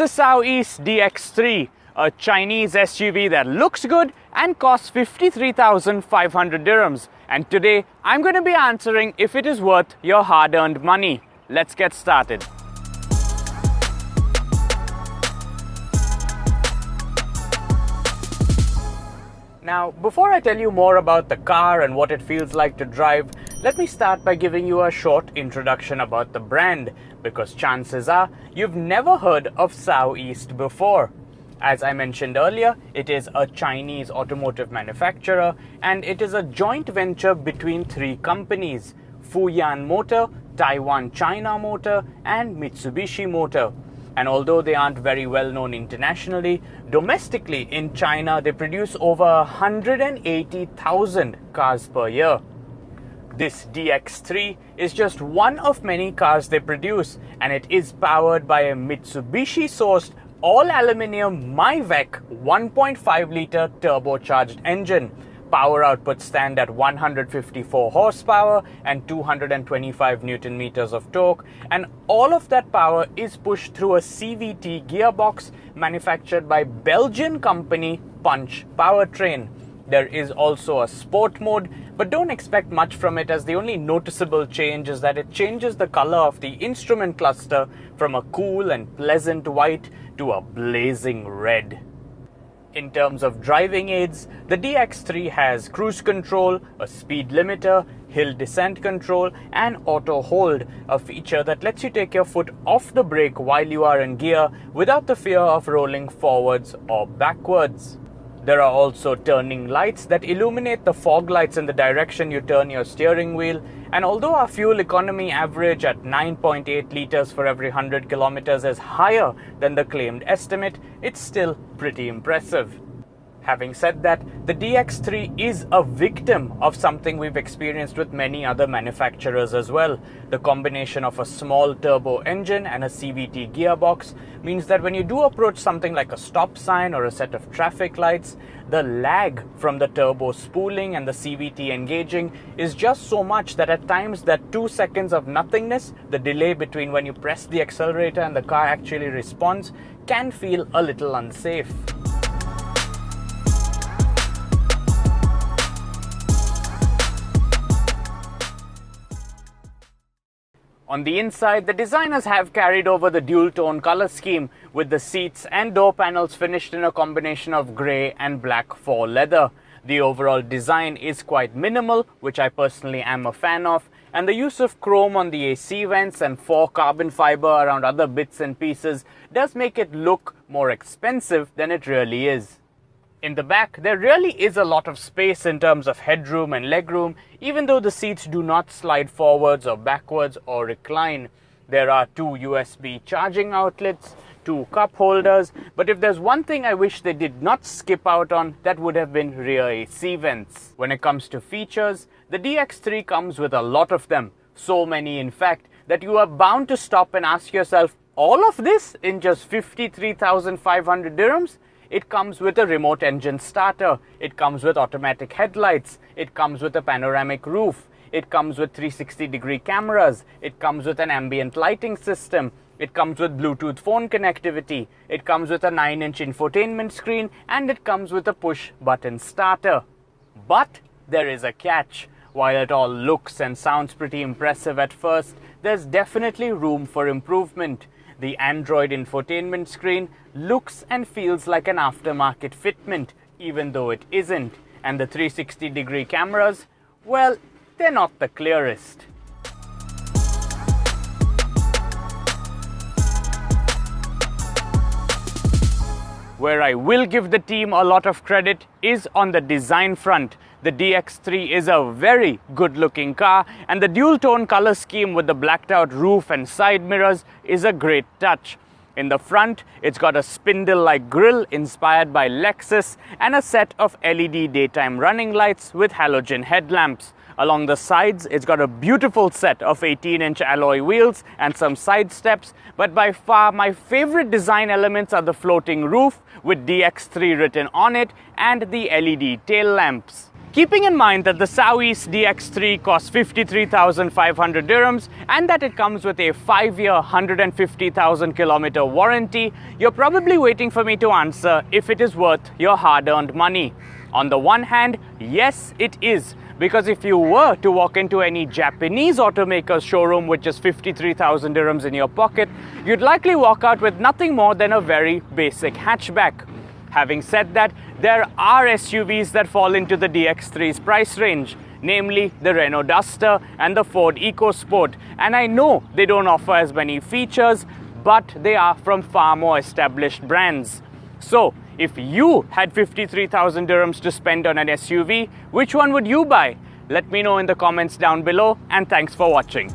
the Soueast DX3, a Chinese SUV that looks good and costs 53,500 dirhams. And today, I'm going to be answering if it is worth your hard-earned money. Let's get started. Now, before I tell you more about the car and what it feels like to drive, let me start by giving you a short introduction about the brand, because chances are you've never heard of Soueast before. As I mentioned earlier, it is a Chinese automotive manufacturer and it is a joint venture between three companies: YallaMotor, Taiwan China Motor and Mitsubishi Motor. And although they aren't very well known internationally, domestically in China they produce over 180,000 cars per year. This DX3 is just one of many cars they produce, and it is powered by a Mitsubishi sourced all-aluminium MyVec 1.5 litre turbocharged engine. Power output stand at 154 horsepower and 225 Newton meters of torque, and all of that power is pushed through a CVT gearbox manufactured by Belgian company Punch Powertrain. There is also a sport mode, but don't expect much from it, as the only noticeable change is that it changes the color of the instrument cluster from a cool and pleasant white to a blazing red. In terms of driving aids, the DX3 has cruise control, a speed limiter, hill descent control and auto hold, a feature that lets you take your foot off the brake while you are in gear without the fear of rolling forwards or backwards. There are also turning lights that illuminate the fog lights in the direction you turn your steering wheel, and although our fuel economy average at 9.8 litres for every 100 kilometers is higher than the claimed estimate, it's still pretty impressive. Having said that, the DX3 is a victim of something we've experienced with many other manufacturers as well. The combination of a small turbo engine and a CVT gearbox means that when you do approach something like a stop sign or a set of traffic lights, the lag from the turbo spooling and the CVT engaging is just so much that at times that 2 seconds of nothingness, the delay between when you press the accelerator and the car actually responds, can feel a little unsafe. On the inside, the designers have carried over the dual-tone color scheme, with the seats and door panels finished in a combination of grey and black faux leather. The overall design is quite minimal, which I personally am a fan of, and the use of chrome on the AC vents and 4 carbon fiber around other bits and pieces does make it look more expensive than it really is. In the back, there really is a lot of space in terms of headroom and legroom, even though the seats do not slide forwards or backwards or recline. There are 2 USB charging outlets, 2 cup holders, but if there's one thing I wish they did not skip out on, that would have been rear AC vents. When it comes to features, the DX3 comes with a lot of them. So many, in fact, that you are bound to stop and ask yourself, all of this in just 53,500 dirhams? It comes with a remote engine starter, it comes with automatic headlights, it comes with a panoramic roof, it comes with 360-degree cameras, it comes with an ambient lighting system, it comes with Bluetooth phone connectivity, it comes with a 9-inch infotainment screen, and it comes with a push-button starter. But there is a catch. While it all looks and sounds pretty impressive at first, there's definitely room for improvement. The Android infotainment screen looks and feels like an aftermarket fitment, even though it isn't. And the 360-degree cameras, well, they're not the clearest. Where I will give the team a lot of credit is on the design front. The DX3 is a very good-looking car, and the dual-tone color scheme with the blacked-out roof and side mirrors is a great touch. In the front, it's got a spindle-like grille inspired by Lexus and a set of LED daytime running lights with halogen headlamps. Along the sides, it's got a beautiful set of 18-inch alloy wheels and some side steps, but by far my favorite design elements are the floating roof with DX3 written on it and the LED tail lamps. Keeping in mind that the Soueast DX3 costs 53,500 dirhams and that it comes with a 5-year, 150,000 kilometer warranty, you're probably waiting for me to answer if it is worth your hard-earned money. On the one hand, yes, it is. Because if you were to walk into any Japanese automaker's showroom with just 53,000 dirhams in your pocket, you'd likely walk out with nothing more than a very basic hatchback. Having said that, there are SUVs that fall into the DX3's price range, namely the Renault Duster and the Ford EcoSport. And I know they don't offer as many features, but they are from far more established brands. So, if you had 53,000 dirhams to spend on an SUV, which one would you buy? Let me know in the comments down below, and thanks for watching.